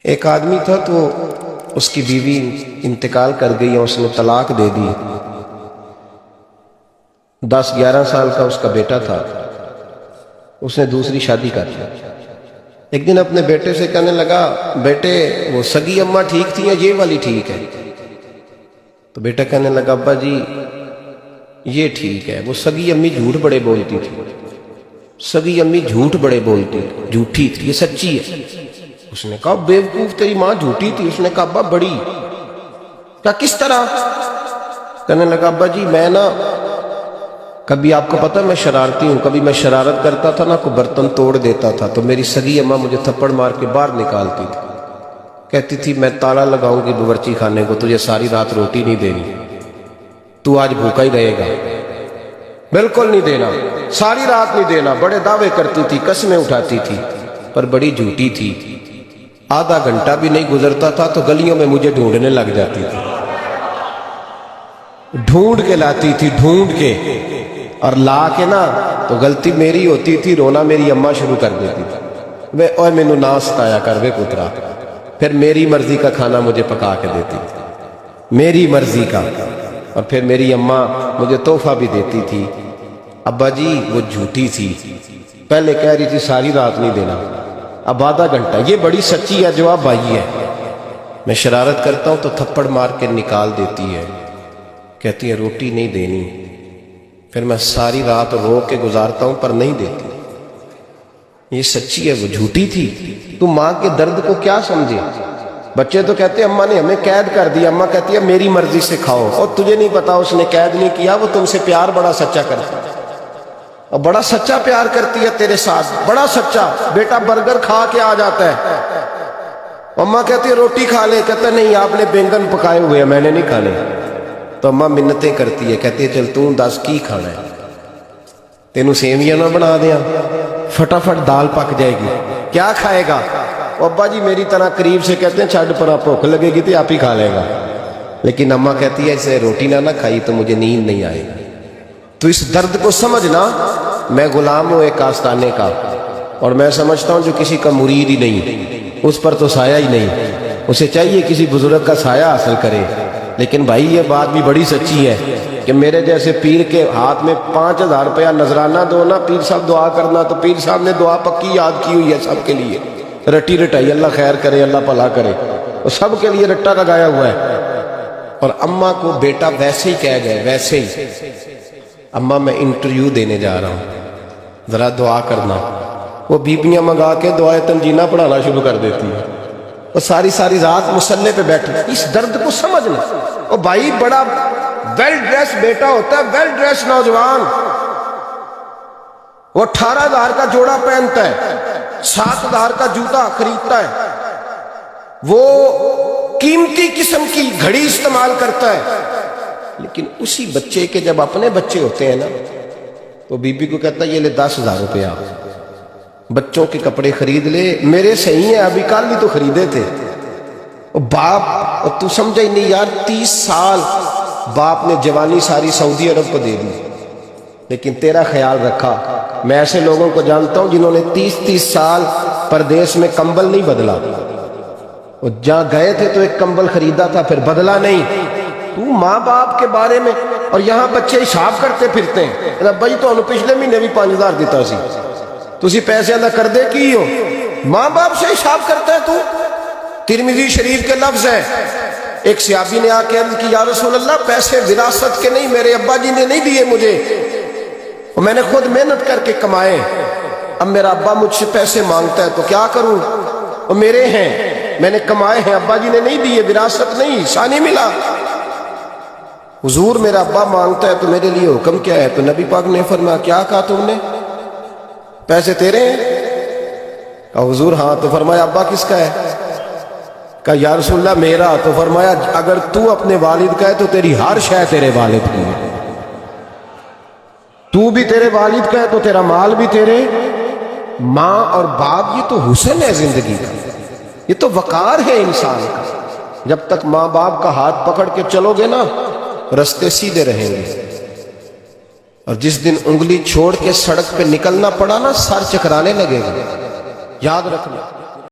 ایک آدمی تھا تو اس کی بیوی انتقال کر گئی اور اس نے طلاق دے دی۔ 10-11 سال کا اس کا بیٹا تھا، اس نے دوسری شادی کر لی۔ ایک دن اپنے بیٹے سے کہنے لگا، بیٹے وہ سگی اماں ٹھیک تھی یا یہ والی ٹھیک ہے؟ تو بیٹا کہنے لگا، ابا جی یہ ٹھیک ہے، وہ سگی امی جھوٹ بڑے بولتی تھی، سگی امی جھوٹ بڑے بولتی، جھوٹی تھی، یہ سچی ہے۔ اس نے کہا، بیوقوف تیری ماں جھوٹی تھی؟ اس نے کہا، ابا بڑی۔ کہا کس طرح؟ کہنے لگا، ابا جی میں نا کبھی، آپ کو پتہ میں شرارتی ہوں، کبھی میں شرارت کرتا تھا نا، کوئی برتن توڑ دیتا تھا تو میری سگی اماں مجھے تھپڑ مار کے باہر نکالتی تھی، کہتی تھی میں تالا لگاؤں گی باورچی خانے کو، تجھے ساری رات روٹی نہیں دینی، تو آج بھوکا ہی رہے گا، بالکل نہیں دینا، ساری رات نہیں دینا۔ بڑے دعوے کرتی تھی، قسمیں اٹھاتی تھی، پر بڑی جھوٹی تھی۔ آدھا گھنٹہ بھی نہیں گزرتا تھا تو گلیوں میں مجھے ڈھونڈنے لگ جاتی تھی، ڈھونڈ کے لاتی تھی، ڈھونڈ کے، اور لا کے نا تو غلطی میری ہوتی تھی، رونا میری اماں شروع کر دیتی تھی، وہ اوے مینوں نہ ستایا کر وے پترا۔ پھر میری مرضی کا کھانا مجھے پکا کے دیتی تھی، میری مرضی کا، اور پھر میری اماں مجھے تحفہ بھی دیتی تھی۔ ابا جی وہ جھوٹی تھی، پہلے کہہ رہی تھی ساری رات نہیں دینا، اب آدھا گھنٹہ۔ یہ بڑی سچی ہے جو اب آئی ہے، میں شرارت کرتا ہوں تو تھپڑ مار کے نکال دیتی ہے، کہتی ہے روٹی نہیں دینی، پھر میں ساری رات رو کے گزارتا ہوں پر نہیں دیتی۔ یہ سچی ہے، وہ جھوٹی تھی۔ تو ماں کے درد کو کیا سمجھے؟ بچے تو کہتے ہیں اماں نے ہمیں قید کر دیا، اماں کہتی ہے میری مرضی سے کھاؤ، اور تجھے نہیں پتا اس نے قید نہیں کیا، وہ تم سے پیار بڑا سچا کرتی ہے، اور بڑا سچا پیار کرتی ہے تیرے ساتھ، بڑا سچا۔ بیٹا برگر کھا کے آ جاتا ہے، اماں کہتی ہے روٹی کھا لے، کہتا ہے نہیں آپ نے بینگن پکائے ہوئے ہیں میں نے نہیں کھانے، تو اماں منتیں کرتی ہے، کہتی ہے چل تو دس کی کھانا ہے، تینوں سیویاں نہ بنا دیاں، فٹافٹ دال پک جائے گی، کیا کھائے گا؟ ابا جی میری طرح قریب سے کہتے ہیں چھڈ پر بھوک لگے گی تو آپ ہی کھا لے گا، لیکن اماں کہتی ہے اسے روٹی نہ کھائی تو مجھے نیند نہیں آئے گی۔ تو اس درد کو سمجھنا، میں غلام ہوں ایک آستانے کا، اور میں سمجھتا ہوں جو کسی کا مرید ہی نہیں، اس پر تو سایہ ہی نہیں، اسے چاہیے کسی بزرگ کا سایہ حاصل کرے۔ لیکن بھائی یہ بات بھی بڑی سچی ہے کہ میرے جیسے پیر کے ہاتھ میں 5000 روپیہ نذرانہ دو نا، پیر صاحب دعا کرنا، تو پیر صاحب نے دعا پکی یاد کی ہوئی ہے سب کے لیے، رٹی رٹائی، اللہ خیر کرے اللہ بھلا کرے، وہ سب کے لیے رٹا لگایا ہوا ہے۔ اور اماں کو بیٹا ویسے ہی کہہ گئے، ویسے ہی، اماں میں انٹرویو دینے جا رہا ہوں ذرا دعا کرنا۔ وہ بیبیاں منگا کے دعائے تنجینہ پڑھانا شروع کر دیتی ہیں، وہ ساری رات مصلے پہ بیٹھے۔ اس درد کو سمجھنا، وہ بھائی بڑا ویل ڈریس بیٹا ہوتا ہے، ویل ڈریس نوجوان، وہ 18,000 کا جوڑا پہنتا ہے، 7,000 کا جوتا خریدتا ہے، وہ قیمتی قسم کی گھڑی استعمال کرتا ہے، لیکن اسی بچے کے جب اپنے بچے ہوتے ہیں نا تو بی بی کو کہتا ہے یہ لے 10,000 روپیہ، بچوں کے کپڑے خرید لے، میرے صحیح ہیں ابھی کل ہی تو خریدے تھے۔ باپ، اور تو سمجھا ہی نہیں یار، 30 سال باپ نے جوانی ساری سعودی عرب کو دے دی، لیکن تیرا خیال رکھا۔ میں ایسے لوگوں کو جانتا ہوں جنہوں نے 30 سال پردیس میں کمبل نہیں بدلا، وہ جہاں گئے تھے تو ایک کمبل خریدا تھا پھر بدلا نہیں۔ تو ماں باپ کے بارے میں، اور یہاں بچے حساب کرتے پھرتے ہیں، بھائی تو پچھلے مہینے بھی 5,000 دیتا سی، تسی پیسے ادا کر دے کی ہو، ماں باپ سے حساب کرتا ہے تو۔ ترمذی شریف کے لفظ ہیں، ایک صحابی نے آ کے عرض کی یا رسول اللہ پیسے وراثت کے نہیں، میرے ابا جی نے نہیں دیے مجھے، اور میں نے خود محنت کر کے کمائے، اب میرا ابا مجھ سے پیسے مانگتا ہے تو کیا کروں، وہ میرے ہیں، میں نے کمائے ہیں، ابا جی نے نہیں دیے، وراثت نہیں، حصہ نہیں ملا۔ حضور میرا ابا مانگتا ہے تو میرے لیے حکم کیا ہے؟ تو نبی پاک نے فرمایا کیا کہا تم نے؟ پیسے تیرے ہیں؟ کہا حضور ہاں۔ تو فرمایا ابا کس کا ہے؟ کہا یا رسول اللہ میرا۔ تو فرمایا اگر تو اپنے والد کا ہے تو تیری ہر شے تیرے والد کی ہے، تو بھی تیرے والد کا ہے تو تیرا مال بھی تیرے۔ ماں اور باپ یہ تو حسن ہے زندگی کا، یہ تو وقار ہے انسان کا۔ جب تک ماں باپ کا ہاتھ پکڑ کے چلو گے نا رستے سیدھے رہیں گے، اور جس دن انگلی چھوڑ کے سڑک پہ نکلنا پڑا نا سر چکرانے لگے گا، یاد رکھنا۔